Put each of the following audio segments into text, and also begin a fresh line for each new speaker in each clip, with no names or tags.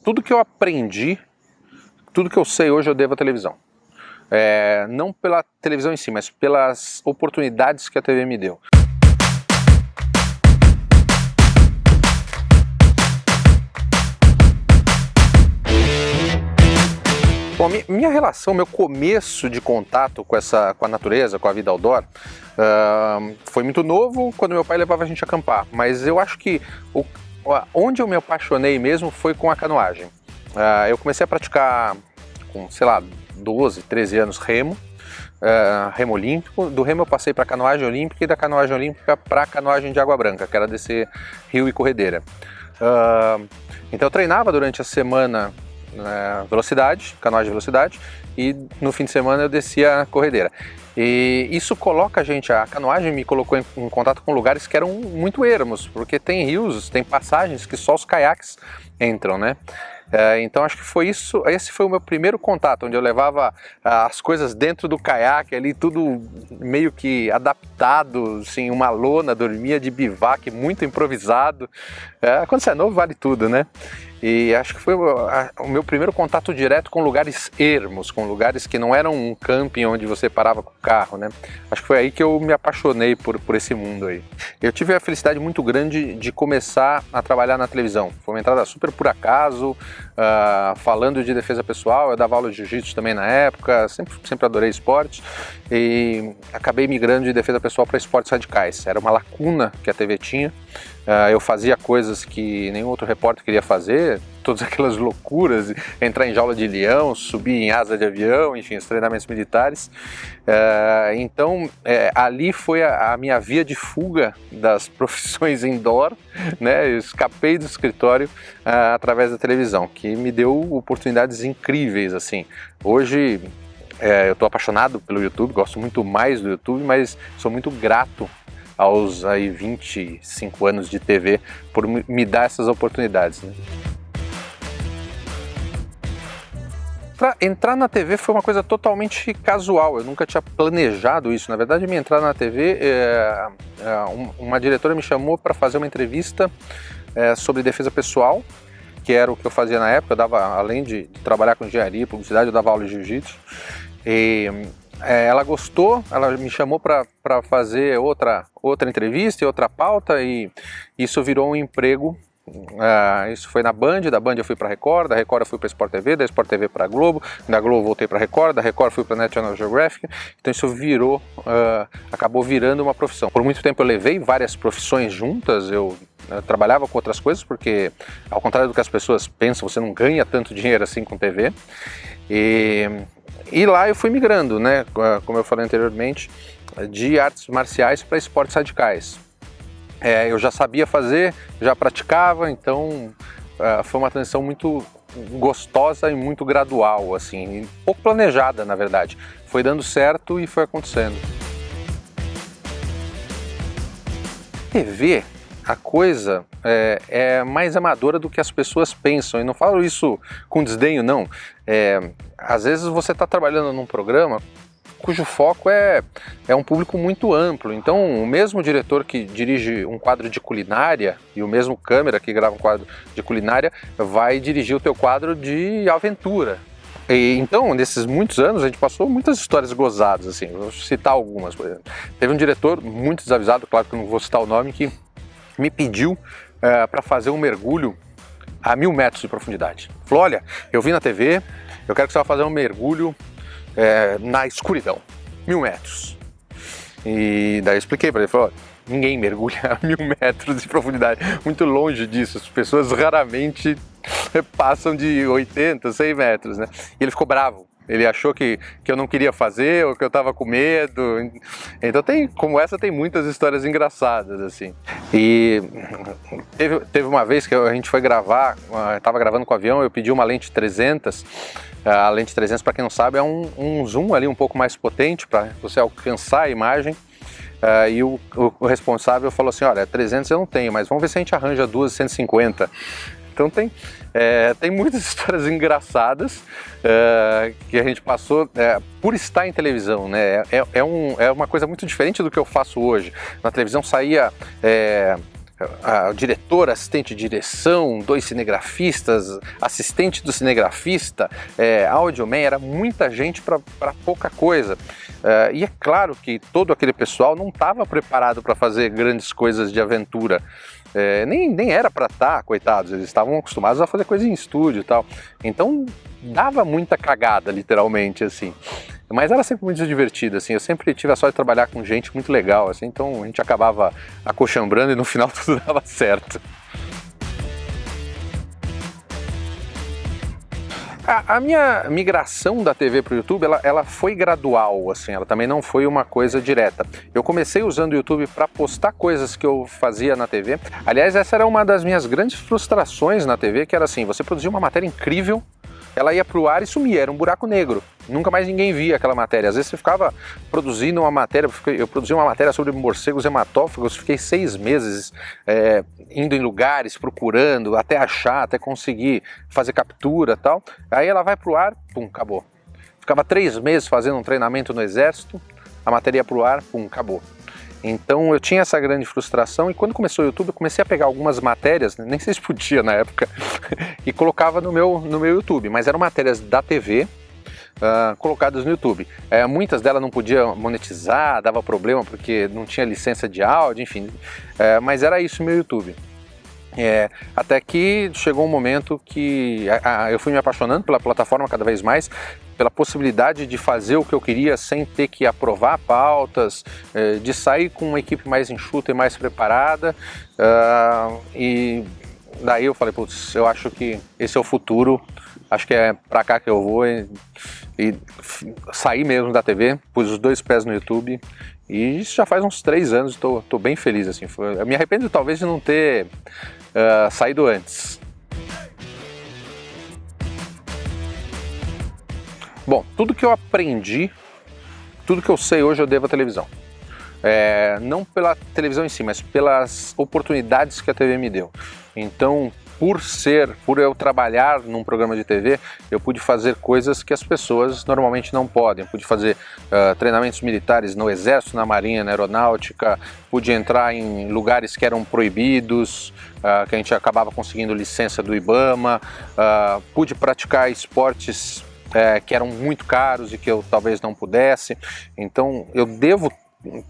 tudo que eu aprendi, tudo que eu sei hoje eu devo à televisão. Não pela televisão em si, mas pelas oportunidades que a TV me deu. Bom, minha relação, meu começo de contato com a natureza, com a vida outdoor, foi muito novo quando meu pai levava a gente a acampar, mas eu acho que onde eu me apaixonei mesmo foi com a canoagem. Eu comecei a praticar com, sei lá, 12, 13 anos remo olímpico. Do remo eu passei para a canoagem olímpica e da canoagem olímpica para a canoagem de água branca, que era descer rio e corredeira. Então eu treinava durante a semana velocidade, canoagem de velocidade, e no fim de semana eu descia a corredeira. E isso coloca a canoagem me colocou em contato com lugares que eram muito ermos, porque tem rios, tem passagens que só os caiaques entram, né? Então acho que esse foi o meu primeiro contato, onde eu levava as coisas dentro do caiaque ali, tudo meio que adaptado, assim, uma lona, dormia de bivac, muito improvisado. Quando você é novo vale tudo, né? E acho que foi o meu primeiro contato direto com lugares ermos, com lugares que não eram um camping onde você parava com o carro, né? Acho que foi aí que eu me apaixonei por esse mundo aí. Eu tive a felicidade muito grande de começar a trabalhar na televisão. Foi uma entrada super por acaso, falando de defesa pessoal. Eu dava aula de jiu-jitsu também na época, sempre adorei esportes, e acabei migrando de defesa pessoal para esportes radicais. Era uma lacuna que a TV tinha. Eu fazia coisas que nenhum outro repórter queria fazer, todas aquelas loucuras, entrar em jaula de leão, subir em asa de avião, enfim, os treinamentos militares. Então, ali foi a minha via de fuga das profissões indoor, né? Eu escapei do escritório através da televisão, que me deu oportunidades incríveis, assim. Hoje, eu estou apaixonado pelo YouTube, gosto muito mais do YouTube, mas sou muito grato aos 25 anos de TV por me dar essas oportunidades, né? Para entrar na TV foi uma coisa totalmente casual, eu nunca tinha planejado isso. Na verdade, minha entrada na TV, uma diretora me chamou para fazer uma entrevista sobre defesa pessoal, que era o que eu fazia na época. Eu dava, além de trabalhar com engenharia e publicidade, eu dava aula de jiu-jitsu. Ela gostou, ela me chamou para fazer outra entrevista e outra pauta, e isso virou um emprego. Isso foi na Band, da Band eu fui para a Record, da Record eu fui para a Sport TV, da Sport TV para a Globo, da Globo voltei para a Record, da Record fui para a National Geographic. Então isso acabou virando uma profissão. Por muito tempo eu levei várias profissões juntas, eu trabalhava com outras coisas, porque ao contrário do que as pessoas pensam, você não ganha tanto dinheiro assim com TV. E lá eu fui migrando, né, como eu falei anteriormente, de artes marciais para esportes radicais. Eu já sabia fazer, já praticava, então foi uma transição muito gostosa e muito gradual, assim, e pouco planejada, na verdade. Foi dando certo e foi acontecendo. TV, a coisa é mais amadora do que as pessoas pensam, e não falo isso com desdenho, não. Às vezes você está trabalhando num programa cujo foco é um público muito amplo, então o mesmo diretor que dirige um quadro de culinária e o mesmo câmera que grava um quadro de culinária vai dirigir o teu quadro de aventura. Então, nesses muitos anos, a gente passou muitas histórias gozadas, assim, vou citar algumas, por exemplo. Teve um diretor muito desavisado, claro que eu não vou citar o nome, que me pediu para fazer um mergulho a 1000 metros de profundidade. Falou, olha, eu vi na TV, eu quero que você vá fazer um mergulho na escuridão, 1000 metros. E daí eu expliquei para ele, falou, ninguém mergulha a 1000 metros de profundidade, muito longe disso, as pessoas raramente passam de 80, 100 metros, né? E ele ficou bravo. Ele achou que eu não queria fazer ou que eu estava com medo. Então como essa tem muitas histórias engraçadas, assim. E teve uma vez que a gente foi gravar, estava gravando com o avião, eu pedi uma lente 300. A lente 300, para quem não sabe, é um zoom ali um pouco mais potente para você alcançar a imagem. E o responsável falou assim, olha, 300 eu não tenho, mas vamos ver se a gente arranja duas 150. Então tem muitas histórias engraçadas que a gente passou por estar em televisão, né? É uma coisa muito diferente do que eu faço hoje. Na televisão saía a diretor, assistente de direção, 2 cinegrafistas, assistente do cinegrafista, audioman, era muita gente para pouca coisa. E é claro que todo aquele pessoal não estava preparado para fazer grandes coisas de aventura. Nem era para estar, coitados, eles estavam acostumados a fazer coisa em estúdio e tal. Então dava muita cagada, literalmente, assim. Mas era sempre muito divertido, assim, eu sempre tive a sorte de trabalhar com gente muito legal, assim, então a gente acabava acochambrando e no final tudo dava certo. A minha migração da TV para o YouTube, ela foi gradual, assim, ela também não foi uma coisa direta. Eu comecei usando o YouTube para postar coisas que eu fazia na TV. Aliás, essa era uma das minhas grandes frustrações na TV, que era assim, você produzia uma matéria incrível, ela ia para o ar e sumia, era um buraco negro. Nunca mais ninguém via aquela matéria. Às vezes você ficava produzindo uma matéria, eu produzia uma matéria sobre morcegos hematófagos, fiquei 6 meses indo em lugares, procurando, até achar, até conseguir fazer captura e tal. Aí ela vai pro ar, pum, acabou. Ficava 3 meses fazendo um treinamento no exército, a matéria ia pro ar, pum, acabou. Então eu tinha essa grande frustração e quando começou o YouTube eu comecei a pegar algumas matérias, nem sei se podia na época, e colocava no meu YouTube, mas eram matérias da TV, colocadas no YouTube. Muitas delas não podia monetizar, dava problema porque não tinha licença de áudio, enfim, mas era isso no meu YouTube. Até que chegou um momento que eu fui me apaixonando pela plataforma cada vez mais, pela possibilidade de fazer o que eu queria sem ter que aprovar pautas, de sair com uma equipe mais enxuta e mais preparada, e daí eu falei, putz, eu acho que esse é o futuro, acho que é pra cá que eu vou e saí mesmo da TV, pus os 2 pés no YouTube e isso já faz uns 3 anos, tô bem feliz, assim, eu me arrependo talvez de não ter saído antes. Bom, tudo que eu aprendi, tudo que eu sei hoje eu devo à televisão. Não pela televisão em si, mas pelas oportunidades que a TV me deu. Então, por eu trabalhar num programa de TV, eu pude fazer coisas que as pessoas normalmente não podem. Eu pude fazer treinamentos militares no Exército, na Marinha, na Aeronáutica, pude entrar em lugares que eram proibidos, que a gente acabava conseguindo licença do IBAMA, pude praticar esportes que eram muito caros e que eu talvez não pudesse. Então eu devo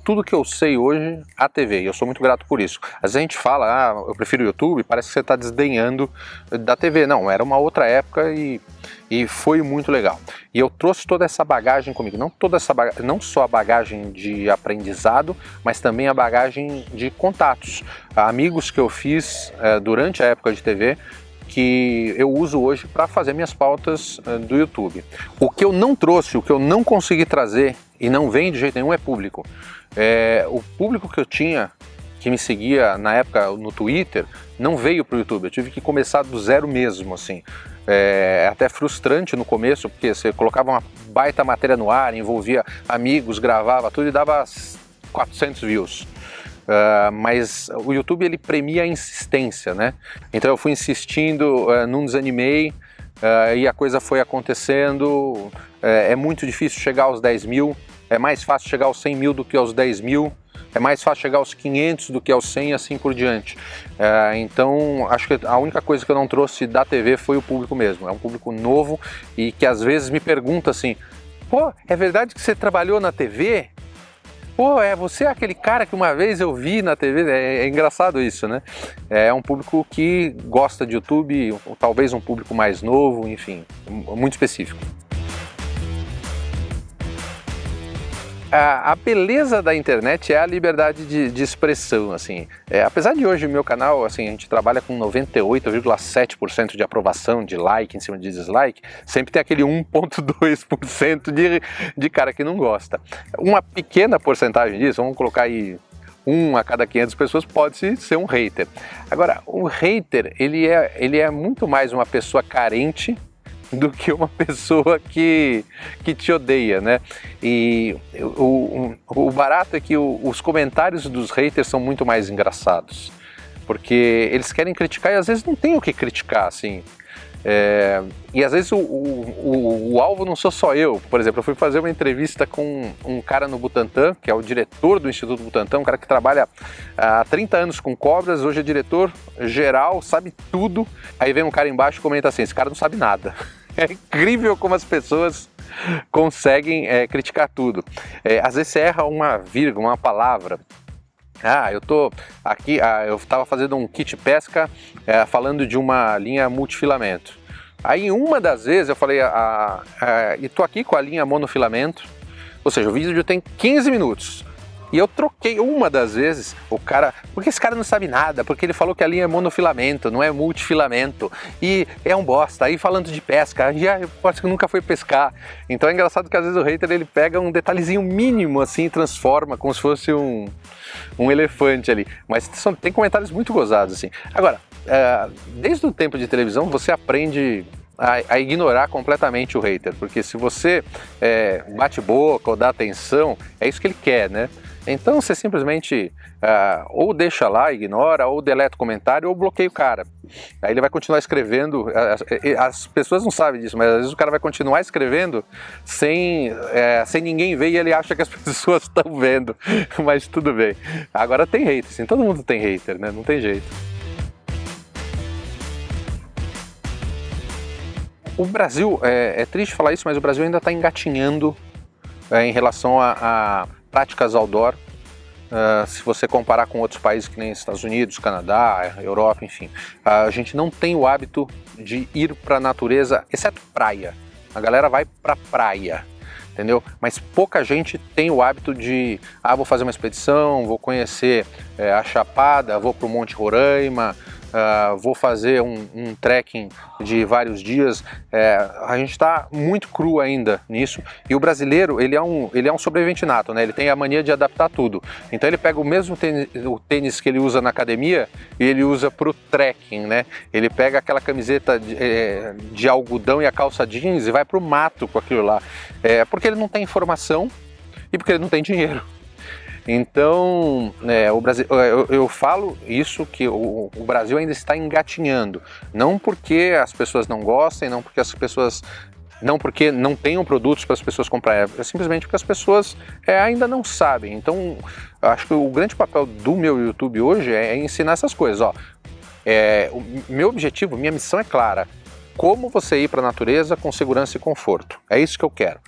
tudo que eu sei hoje à TV, e eu sou muito grato por isso. Às vezes a gente fala, eu prefiro o YouTube, parece que você está desdenhando da TV. Não, era uma outra época e foi muito legal. E eu trouxe toda essa bagagem comigo, não só a bagagem de aprendizado, mas também a bagagem de contatos. Amigos que eu fiz durante a época de TV, que eu uso hoje para fazer minhas pautas do YouTube. O que eu não trouxe, o que eu não consegui trazer e não vem de jeito nenhum é público. O público que eu tinha, que me seguia na época no Twitter, não veio para o YouTube. Eu tive que começar do zero mesmo, assim. É até frustrante no começo, porque você colocava uma baita matéria no ar, envolvia amigos, gravava tudo e dava 400 views. Mas o YouTube ele premia a insistência, né? Então eu fui insistindo, não desanimei, e a coisa foi acontecendo. É muito difícil chegar aos 10 mil, é mais fácil chegar aos 100 mil do que aos 10 mil, é mais fácil chegar aos 500 do que aos 100 e assim por diante. Então acho que a única coisa que eu não trouxe da TV foi o público mesmo. É um público novo e que às vezes me pergunta assim, pô, é verdade que você trabalhou na TV? Pô, você é aquele cara que uma vez eu vi na TV, é engraçado isso, né? É um público que gosta de YouTube, talvez um público mais novo, enfim, muito específico. A beleza da internet é a liberdade de expressão, assim. Apesar de hoje o meu canal, assim, a gente trabalha com 98,7% de aprovação, de like em cima de dislike, sempre tem aquele 1,2% de cara que não gosta. Uma pequena porcentagem disso, vamos colocar aí 1 a cada 500 pessoas, pode ser um hater. Agora, o hater, ele é muito mais uma pessoa carente do que uma pessoa que te odeia, né? E o barato é que os comentários dos haters são muito mais engraçados, porque eles querem criticar e às vezes não tem o que criticar, assim. E às vezes o alvo não sou só eu. Por exemplo, eu fui fazer uma entrevista com um cara no Butantan, que é o diretor do Instituto Butantan, um cara que trabalha há 30 anos com cobras, hoje é diretor geral, sabe tudo. Aí vem um cara embaixo e comenta assim: esse cara não sabe nada. É incrível como as pessoas conseguem criticar tudo. Às vezes você erra uma vírgula, uma palavra. Eu tô aqui, eu estava fazendo um kit pesca falando de uma linha multifilamento. Aí uma das vezes eu falei, e tô aqui com a linha monofilamento, ou seja, o vídeo tem 15 minutos. E eu troquei uma das vezes, porque esse cara não sabe nada, porque ele falou que a linha é monofilamento, não é multifilamento, e é um bosta. Aí falando de pesca, pode que nunca foi pescar. Então é engraçado que às vezes o hater ele pega um detalhezinho mínimo assim e transforma como se fosse um elefante ali. Mas tem comentários muito gozados assim. Agora, desde o tempo de televisão você aprende a ignorar completamente o hater, porque se você bate boca ou dá atenção, é isso que ele quer, né? Então você simplesmente ou deixa lá, ignora, ou deleta o comentário, ou bloqueia o cara. Aí ele vai continuar escrevendo, as pessoas não sabem disso, mas às vezes o cara vai continuar escrevendo sem ninguém ver e ele acha que as pessoas estão vendo, mas tudo bem. Agora tem hater, assim, todo mundo tem hater, né? Não tem jeito. O Brasil, é triste falar isso, mas o Brasil ainda está engatinhando em relação a práticas outdoor, se você comparar com outros países que nem Estados Unidos, Canadá, Europa, enfim. A gente não tem o hábito de ir para a natureza, exceto praia. A galera vai para praia, entendeu? Mas pouca gente tem o hábito de, vou fazer uma expedição, vou conhecer a Chapada, vou para o Monte Roraima, vou fazer um trekking de vários dias. A gente está muito cru ainda nisso, e o brasileiro ele é um sobrevivente nato, né? Ele tem a mania de adaptar tudo. Então ele pega o mesmo tênis que ele usa na academia e ele usa para o trekking, né? Ele pega aquela camiseta de algodão e a calça jeans e vai para o mato com aquilo lá, porque ele não tem informação e porque ele não tem dinheiro. Então, o Brasil, eu falo isso, que o Brasil ainda está engatinhando, não porque as pessoas não gostem, não porque não tenham produtos para as pessoas comprarem, é simplesmente porque as pessoas ainda não sabem. Então, acho que o grande papel do meu YouTube hoje é ensinar essas coisas. O meu objetivo, minha missão é clara: como você ir para a natureza com segurança e conforto. É isso que eu quero.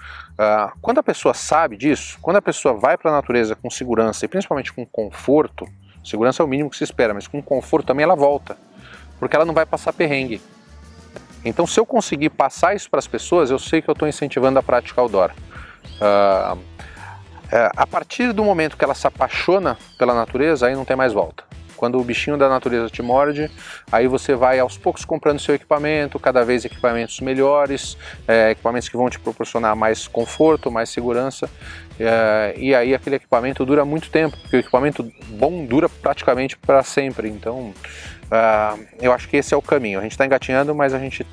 Quando a pessoa sabe disso, quando a pessoa vai para a natureza com segurança e principalmente com conforto, segurança é o mínimo que se espera, mas com conforto também ela volta, porque ela não vai passar perrengue. Então, se eu conseguir passar isso para as pessoas, eu sei que eu estou incentivando a prática outdoor. A partir do momento que ela se apaixona pela natureza, aí não tem mais volta. Quando o bichinho da natureza te morde, aí você vai aos poucos comprando seu equipamento, cada vez equipamentos melhores, equipamentos que vão te proporcionar mais conforto, mais segurança, e aí aquele equipamento dura muito tempo, porque o equipamento bom dura praticamente para sempre. Então, eu acho que esse é o caminho. A gente está engatinhando, mas a gente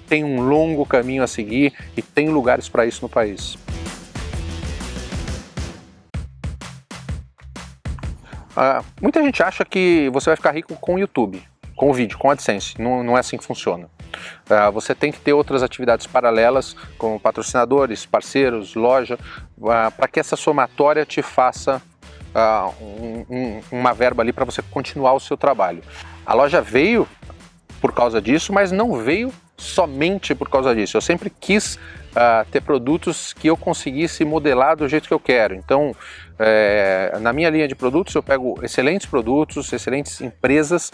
tem um longo caminho a seguir e tem lugares para isso no país. Muita gente acha que você vai ficar rico com o YouTube, com o vídeo, com a AdSense. Não é assim que funciona. Você tem que ter outras atividades paralelas, como patrocinadores, parceiros, loja, para que essa somatória te faça uma verba ali para você continuar o seu trabalho. A loja veio por causa disso, mas não veio somente por causa disso. Eu sempre quis ter produtos que eu conseguisse modelar do jeito que eu quero. Então, na minha linha de produtos, eu pego excelentes produtos, excelentes empresas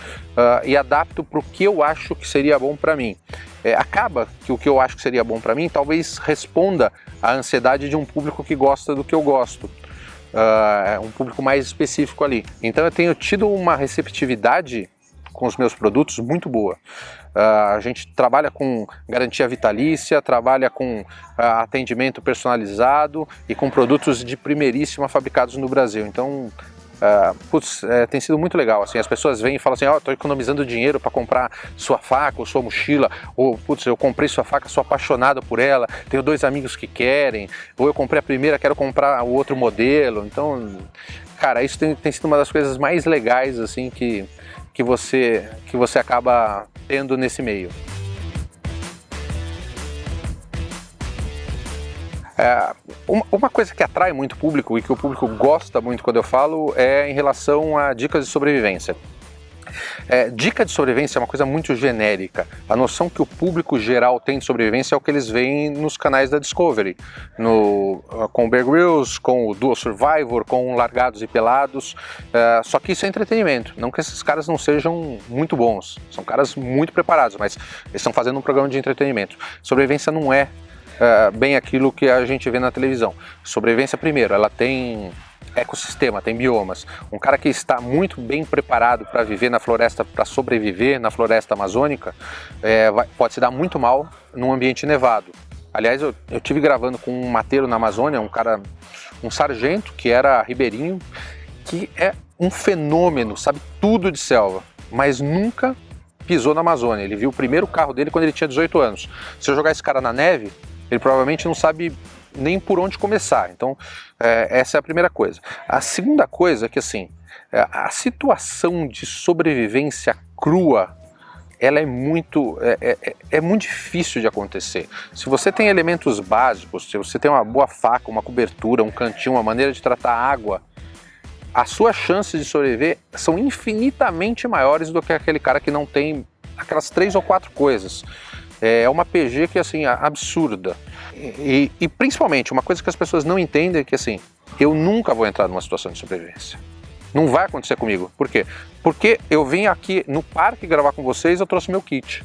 e adapto para o que eu acho que seria bom para mim. Acaba que o que eu acho que seria bom para mim talvez responda à ansiedade de um público que gosta do que eu gosto. Um público mais específico ali. Então eu tenho tido uma receptividade com os meus produtos muito boa. A gente trabalha com garantia vitalícia, trabalha com atendimento personalizado e com produtos de primeiríssima fabricados no Brasil. Então, tem sido muito legal. Assim, as pessoas vêm e falam assim: estou economizando dinheiro para comprar sua faca ou sua mochila, ou eu comprei sua faca, sou apaixonado por ela, tenho 2 amigos que querem, ou eu comprei a primeira, quero comprar o outro modelo. Então, cara, isso tem sido uma das coisas mais legais assim que você acaba tendo nesse meio. Uma coisa que atrai muito o público e que o público gosta muito quando eu falo é em relação a dicas de sobrevivência. Dica de sobrevivência é uma coisa muito genérica. A noção que o público geral tem de sobrevivência é o que eles veem nos canais da Discovery, com o Bear Grylls, com o Dual Survivor, com Largados e Pelados. Só que isso é entretenimento. Não que esses caras não sejam muito bons, são caras muito preparados, mas eles estão fazendo um programa de entretenimento. Sobrevivência não é bem aquilo que a gente vê na televisão. Sobrevivência, primeiro, ela tem ecossistema, tem biomas. Um cara que está muito bem preparado para viver na floresta, para sobreviver na floresta amazônica, pode se dar muito mal num ambiente nevado. Aliás, eu tive gravando com um mateiro na Amazônia, um sargento que era ribeirinho, que é um fenômeno, sabe tudo de selva, mas nunca pisou na Amazônia. Ele viu o primeiro carro dele quando ele tinha 18 anos. Se eu jogar esse cara na neve, ele provavelmente não sabe nem por onde começar. Então, essa é a primeira coisa. A segunda coisa é que, assim, a situação de sobrevivência crua, ela é muito difícil de acontecer. Se você tem elementos básicos, se você tem uma boa faca, uma cobertura, um cantil, uma maneira de tratar água, as suas chances de sobreviver são infinitamente maiores do que aquele cara que não tem aquelas 3 ou 4 coisas. É uma PG que, assim, é absurda. E principalmente, uma coisa que as pessoas não entendem é que, assim, eu nunca vou entrar numa situação de sobrevivência. Não vai acontecer comigo. Por quê? Porque eu vim aqui no parque gravar com vocês, eu trouxe meu kit.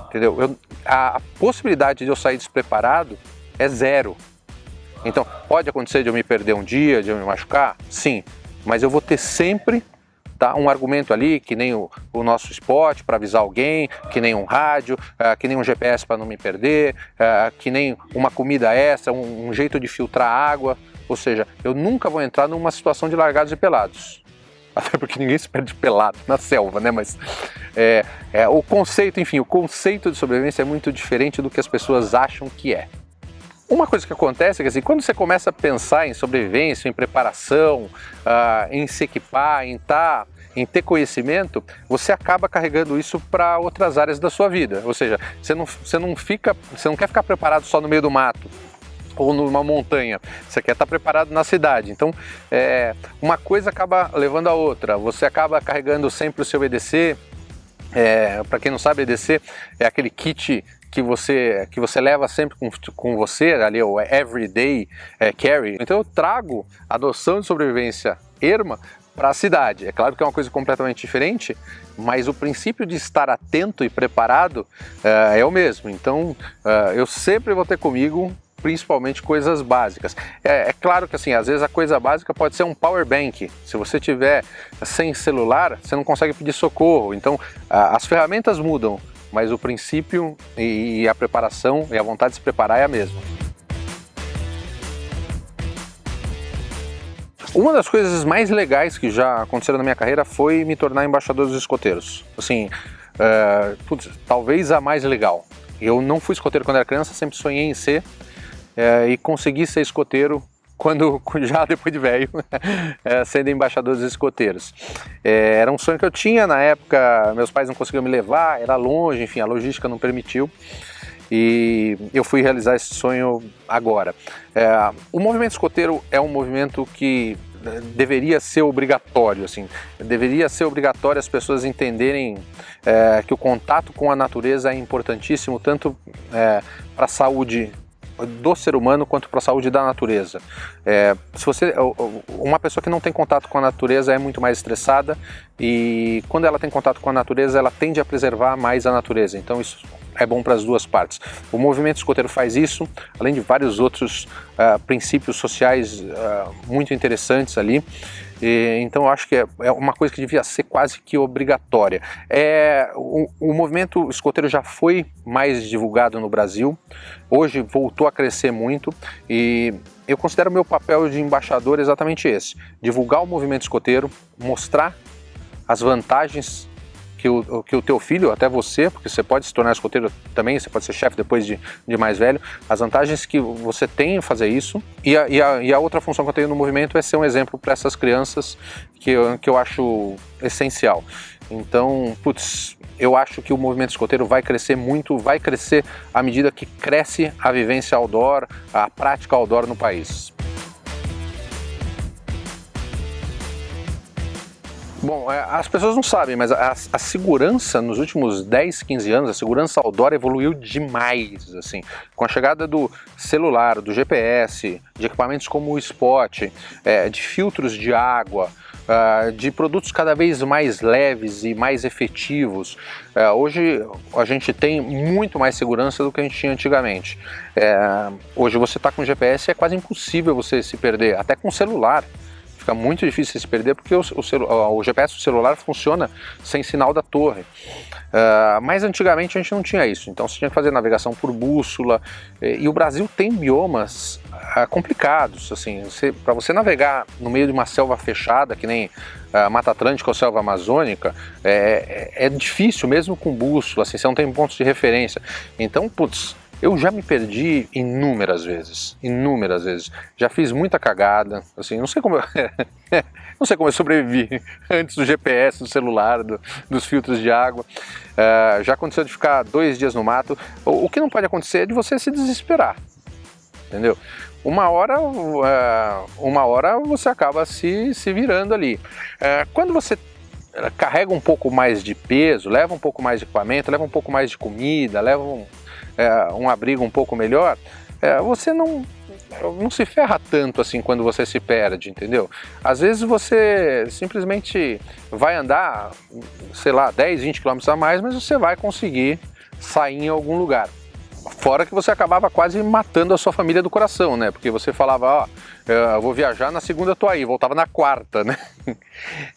Entendeu? A possibilidade de eu sair despreparado é zero. Então, pode acontecer de eu me perder um dia, de eu me machucar? Sim. Mas eu vou ter sempre um argumento ali, que nem o nosso spot para avisar alguém, que nem um rádio, que nem um GPS para não me perder, que nem uma comida extra, um jeito de filtrar água. Ou seja, eu nunca vou entrar numa situação de largados e pelados. Até porque ninguém se perde pelado na selva, né? Mas o conceito de sobrevivência é muito diferente do que as pessoas acham que é. Uma coisa que acontece é que, assim, quando você começa a pensar em sobrevivência, em preparação, em se equipar, em ter conhecimento, você acaba carregando isso para outras áreas da sua vida. Ou seja, você não quer ficar preparado só no meio do mato ou numa montanha, você quer estar preparado na cidade. Então, uma coisa acaba levando a outra. Você acaba carregando sempre o seu EDC. Para quem não sabe, EDC é aquele kit que você leva sempre com você, ali o Everyday Carry. Então eu trago a noção de sobrevivência erma para a cidade. É claro que é uma coisa completamente diferente, mas o princípio de estar atento e preparado é o mesmo. Então eu sempre vou ter comigo principalmente coisas básicas. É claro que, assim, às vezes a coisa básica pode ser um power bank. Se você tiver sem celular, você não consegue pedir socorro. Então as ferramentas mudam, mas o princípio e a preparação e a vontade de se preparar é a mesma. Uma das coisas mais legais que já aconteceram na minha carreira foi me tornar embaixador dos escoteiros. Assim, talvez a mais legal. Eu não fui escoteiro quando era criança, sempre sonhei em ser, e consegui ser escoteiro já depois de velho, sendo embaixador dos escoteiros. Era um sonho que eu tinha na época, meus pais não conseguiam me levar, era longe, enfim, a logística não permitiu, e eu fui realizar esse sonho agora. O movimento escoteiro é um movimento que deveria ser obrigatório, assim, deveria ser obrigatório as pessoas entenderem que o contato com a natureza é importantíssimo, tanto para a saúde do ser humano quanto para a saúde da natureza. Uma pessoa que não tem contato com a natureza é muito mais estressada, e quando ela tem contato com a natureza, ela tende a preservar mais a natureza. Então isso é bom para as duas partes. O movimento escoteiro faz isso, além de vários outros princípios sociais muito interessantes ali. Então eu acho que é uma coisa que devia ser quase que obrigatória. O movimento escoteiro já foi mais divulgado no Brasil, hoje voltou a crescer muito, e eu considero meu papel de embaixador exatamente esse: divulgar o movimento escoteiro, mostrar as vantagens que o teu filho, até você, porque você pode se tornar escoteiro também, você pode ser chefe depois de mais velho, as vantagens que você tem em fazer isso, e a outra função que eu tenho no movimento é ser um exemplo para essas crianças que eu acho essencial. Então, eu acho que o movimento escoteiro vai crescer muito, vai crescer à medida que cresce a vivência outdoor, a prática outdoor no país. Bom, as pessoas não sabem, mas a segurança nos últimos 10, 15 anos, a segurança outdoor evoluiu demais, assim, com a chegada do celular, do GPS, de equipamentos como o Spot, de filtros de água, de produtos cada vez mais leves e mais efetivos. Hoje a gente tem muito mais segurança do que a gente tinha antigamente. Hoje você está com GPS e é quase impossível você se perder, até com o celular. Fica muito difícil se perder porque o GPS do celular funciona sem sinal da torre. Mas antigamente a gente não tinha isso, então você tinha que fazer navegação por bússola, e o Brasil tem biomas complicados, assim, para você navegar no meio de uma selva fechada, que nem a Mata Atlântica ou selva amazônica, é difícil mesmo com bússola, assim, você não tem pontos de referência. Então, putz, eu já me perdi inúmeras vezes, já fiz muita cagada, assim, não sei como não sei como eu sobrevivi antes do GPS, do celular, dos filtros de água. Já aconteceu de ficar 2 dias no mato. O que não pode acontecer é de você se desesperar, entendeu? Uma hora você acaba se virando ali. Quando você carrega um pouco mais de peso, leva um pouco mais de equipamento, leva um pouco mais de comida, leva um abrigo um pouco melhor, você não se ferra tanto assim quando você se perde, entendeu? Às vezes você simplesmente vai andar, sei lá, 10, 20 km a mais, mas você vai conseguir sair em algum lugar. Fora que você acabava quase matando a sua família do coração, né? Porque você falava, ó, eu vou viajar na segunda, eu tô aí, voltava na quarta, né?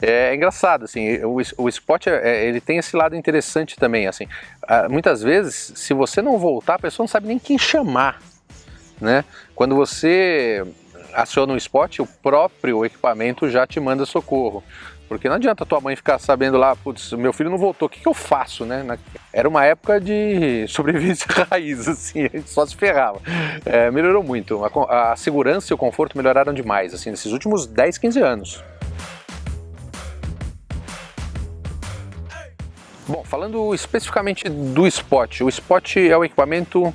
É engraçado, assim, o Spot, ele tem esse lado interessante também, assim. Muitas vezes, se você não voltar, a pessoa não sabe nem quem chamar, né? Quando você aciona o Spot, o próprio equipamento já te manda socorro. Porque não adianta tua mãe ficar sabendo lá, putz, meu filho não voltou, o que eu faço, né? Era uma época de sobrevivência raiz, assim, a gente só se ferrava. Melhorou muito, a segurança e o conforto melhoraram demais, assim, nesses últimos 10, 15 anos. Bom, falando especificamente do Spot, o Spot é o equipamento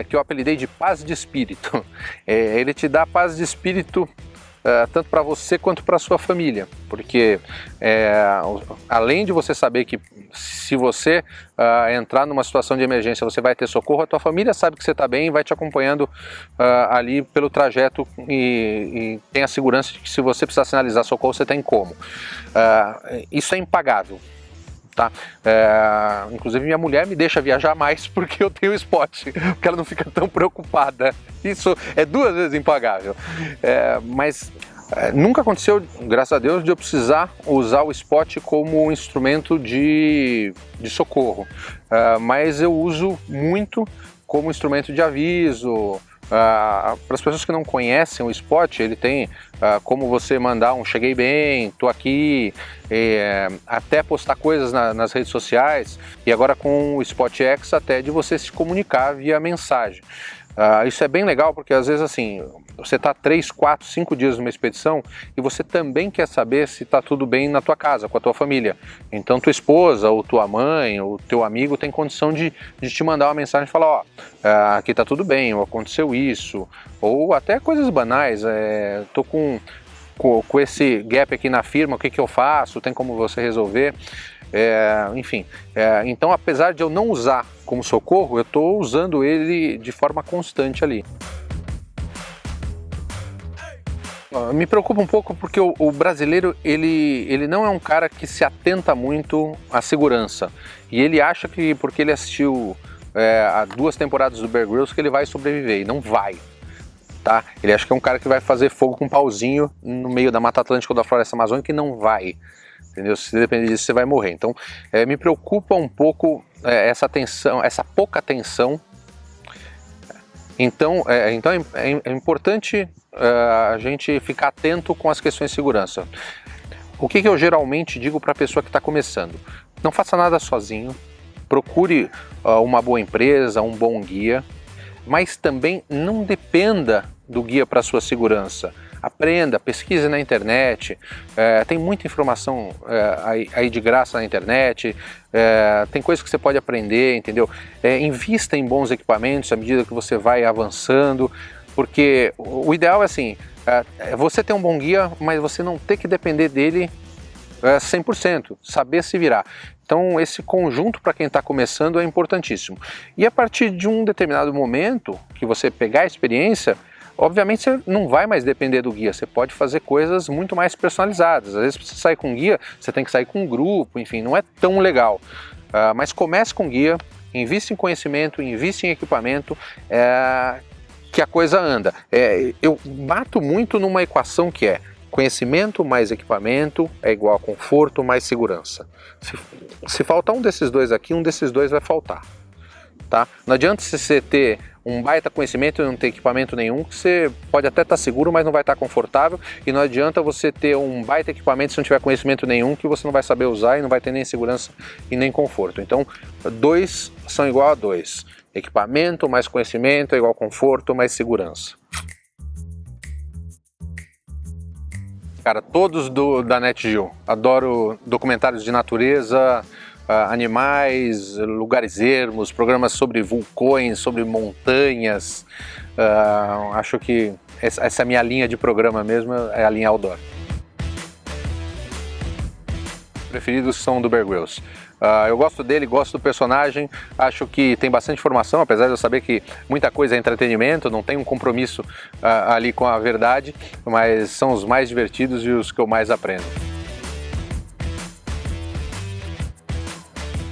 que eu apelidei de paz de espírito. Ele te dá paz de espírito tanto para você quanto para sua família, porque além de você saber que se você entrar numa situação de emergência você vai ter socorro, a tua família sabe que você está bem e vai te acompanhando ali pelo trajeto e tem a segurança de que se você precisar sinalizar socorro você tem como. Isso é impagável. Tá? Inclusive minha mulher me deixa viajar mais porque eu tenho Spot, porque ela não fica tão preocupada. Isso é 2 vezes impagável. Mas nunca aconteceu, graças a Deus, de eu precisar usar o Spot como um instrumento de socorro. Mas eu uso muito como instrumento de aviso. Para as pessoas que não conhecem o Spot, ele tem como você mandar um cheguei bem, tô aqui, até postar coisas nas redes sociais, e agora com o Spot X até de você se comunicar via mensagem. Isso é bem legal porque às vezes assim, você está 3, 4, 5 dias numa expedição e você também quer saber se está tudo bem na tua casa, com a tua família. Então tua esposa, ou tua mãe, ou teu amigo tem condição de te mandar uma mensagem e falar, ó, aqui está tudo bem, ou aconteceu isso, ou até coisas banais, tô com esse gap aqui na firma, o que eu faço, tem como você resolver. Enfim, então apesar de eu não usar como socorro, eu estou usando ele de forma constante ali. Me preocupa um pouco porque o brasileiro ele não é um cara que se atenta muito à segurança, e ele acha que porque ele assistiu a 2 temporadas do Bear Grylls que ele vai sobreviver, e não vai. Tá? Ele acha que é um cara que vai fazer fogo com um pauzinho no meio da Mata Atlântica ou da Floresta Amazônica, e não vai. Entendeu? Se depender disso, você vai morrer. Então, me preocupa um pouco essa tensão, essa pouca atenção. Então é importante a gente ficar atento com as questões de segurança. O que eu geralmente digo para a pessoa que está começando? Não faça nada sozinho, procure uma boa empresa, um bom guia, mas também não dependa do guia para sua segurança. aprenda, pesquise na internet, tem muita informação aí de graça na internet, tem coisas que você pode aprender, entendeu? Invista em bons equipamentos à medida que você vai avançando, porque o ideal é assim, você ter um bom guia, mas você não ter que depender dele 100%, saber se virar. Então esse conjunto para quem está começando é importantíssimo. E a partir de um determinado momento que você pegar a experiência, obviamente você não vai mais depender do guia, você pode fazer coisas muito mais personalizadas. Às vezes para você sair com guia, você tem que sair com um grupo, enfim, não é tão legal. Mas comece com guia, invista em conhecimento, invista em equipamento, que a coisa anda. Eu bato muito numa equação que é conhecimento mais equipamento é igual a conforto mais segurança. Se faltar um desses dois aqui, um desses dois vai faltar. Tá? Não adianta você ter um baita conhecimento e não ter equipamento nenhum, que você pode até estar seguro, mas não vai estar confortável, e não adianta você ter um baita equipamento se não tiver conhecimento nenhum, que você não vai saber usar e não vai ter nem segurança e nem conforto. Então, dois são igual a dois. Equipamento mais conhecimento é igual a conforto mais segurança. Cara, todos da NetGeo. Adoro documentários de natureza, animais, lugares ermos, programas sobre vulcões, sobre montanhas. Acho que essa é a minha linha de programa mesmo, é a linha outdoor. Preferidos são do Bear Grylls. Eu gosto dele, gosto do personagem, acho que tem bastante informação, apesar de eu saber que muita coisa é entretenimento, não tem um compromisso ali com a verdade, mas são os mais divertidos e os que eu mais aprendo.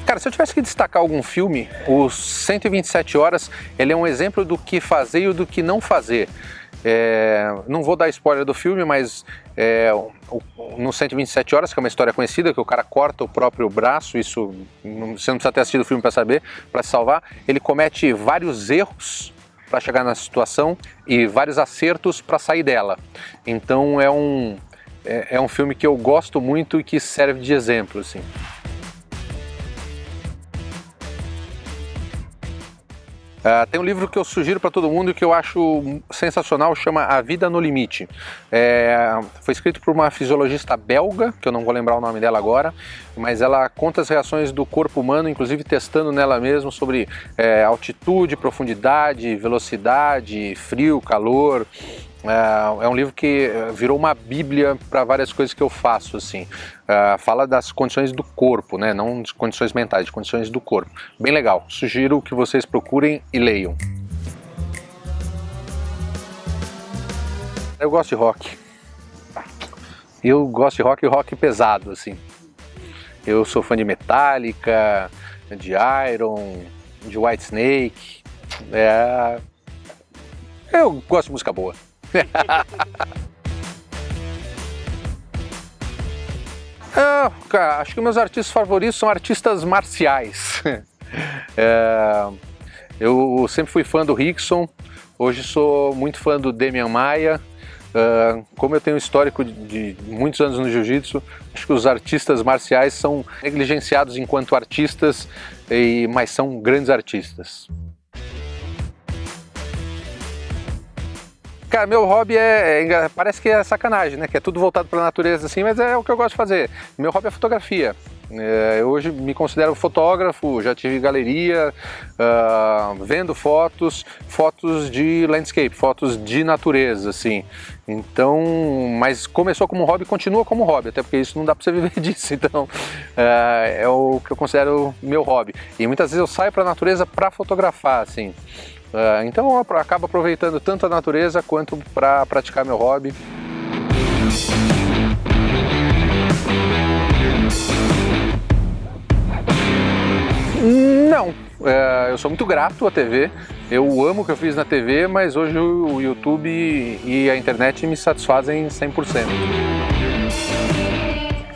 Cara, se eu tivesse que destacar algum filme, os 127 Horas, ele é um exemplo do que fazer e do que não fazer. Não vou dar spoiler do filme, mas no 127 Horas, que é uma história conhecida, que o cara corta o próprio braço, isso você não precisa ter assistido o filme para saber, para se salvar, ele comete vários erros para chegar na situação e vários acertos para sair dela. Então é um filme que eu gosto muito e que serve de exemplo, assim. Tem um livro que eu sugiro para todo mundo e que eu acho sensacional, chama A Vida no Limite. Foi escrito por uma fisiologista belga, que eu não vou lembrar o nome dela agora, mas ela conta as reações do corpo humano, inclusive testando nela mesma sobre altitude, profundidade, velocidade, frio, calor. É um livro que virou uma bíblia para várias coisas que eu faço, assim. Fala das condições do corpo, né? Não de condições mentais, de condições do corpo. Bem legal, sugiro que vocês procurem e leiam. Eu gosto de rock. Eu gosto de rock pesado, assim. Eu sou fã de Metallica, de Iron, de Whitesnake. Eu gosto de música boa. Cara, acho que meus artistas favoritos são artistas marciais. Eu sempre fui fã do Rickson, hoje sou muito fã do Demian Maia. Como eu tenho um histórico de muitos anos no jiu-jitsu, acho que os artistas marciais são negligenciados enquanto artistas, mas são grandes artistas. Cara, meu hobby parece que é sacanagem, né? Que é tudo voltado para a natureza assim, mas é o que eu gosto de fazer. Meu hobby é fotografia. Eu hoje me considero fotógrafo, já tive galeria, vendo fotos de landscape, fotos de natureza, assim. Então, mas começou como hobby, continua como hobby, até porque isso não dá para você viver disso. Então, é o que eu considero meu hobby. E muitas vezes eu saio para a natureza para fotografar, assim. Então eu acabo aproveitando tanto a natureza quanto para praticar meu hobby. Não, eu sou muito grato à TV, eu amo o que eu fiz na TV, mas hoje o YouTube e a internet me satisfazem 100%.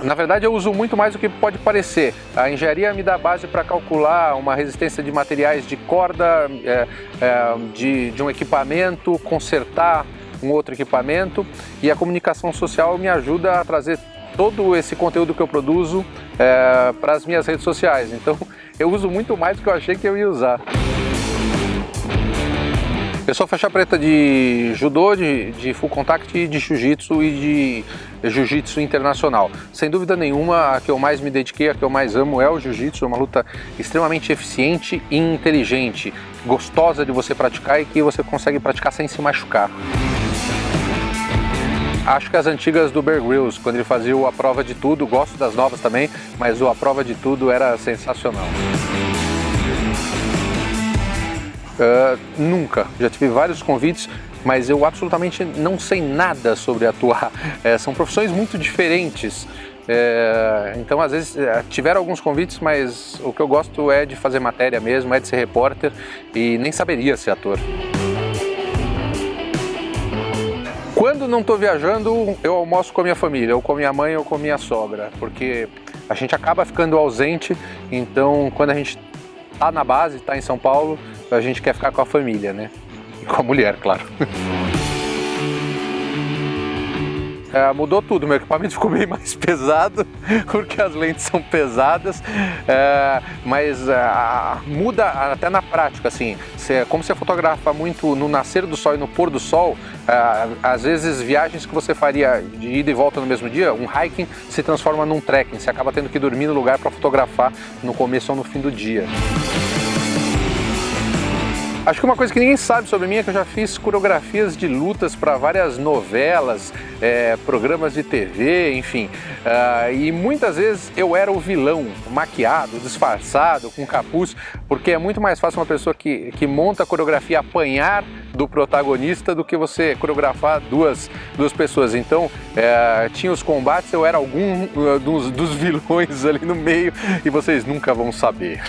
Na verdade eu uso muito mais do que pode parecer. A engenharia me dá base para calcular uma resistência de materiais de corda, de um equipamento, consertar um outro equipamento, e a comunicação social me ajuda a trazer todo esse conteúdo que eu produzo para as minhas redes sociais. Então eu uso muito mais do que eu achei que eu ia usar. Eu sou faixa preta de judô, de full contact, de jiu-jitsu e de jiu-jitsu internacional. Sem dúvida nenhuma, a que eu mais me dediquei, a que eu mais amo é o jiu-jitsu. É uma luta extremamente eficiente e inteligente, gostosa de você praticar e que você consegue praticar sem se machucar. Acho que as antigas do Bear Grylls, quando ele fazia o A Prova de Tudo, gosto das novas também, mas o A Prova de Tudo era sensacional. Nunca, já tive vários convites, mas eu absolutamente não sei nada sobre atuar. São profissões muito diferentes. Então às vezes tiveram alguns convites, mas o que eu gosto é de fazer matéria mesmo, é de ser repórter e nem saberia ser ator. Quando não estou viajando, eu almoço com a minha família, ou com a minha mãe ou com a minha sogra, porque a gente acaba ficando ausente, então quando a gente está na base, está em São Paulo, a gente quer ficar com a família, né? E com a mulher, claro. Mudou tudo, meu equipamento ficou bem mais pesado, porque as lentes são pesadas, mas muda até na prática, assim, como você fotografa muito no nascer do sol e no pôr do sol, às vezes viagens que você faria de ida e volta no mesmo dia, um hiking se transforma num trekking, você acaba tendo que dormir no lugar para fotografar no começo ou no fim do dia. Acho que uma coisa que ninguém sabe sobre mim é que eu já fiz coreografias de lutas para várias novelas, programas de TV, enfim. E muitas vezes eu era o vilão, maquiado, disfarçado, com capuz, porque é muito mais fácil uma pessoa que monta a coreografia apanhar do protagonista do que você coreografar duas pessoas. Então, tinha os combates, eu era algum dos vilões ali no meio e vocês nunca vão saber.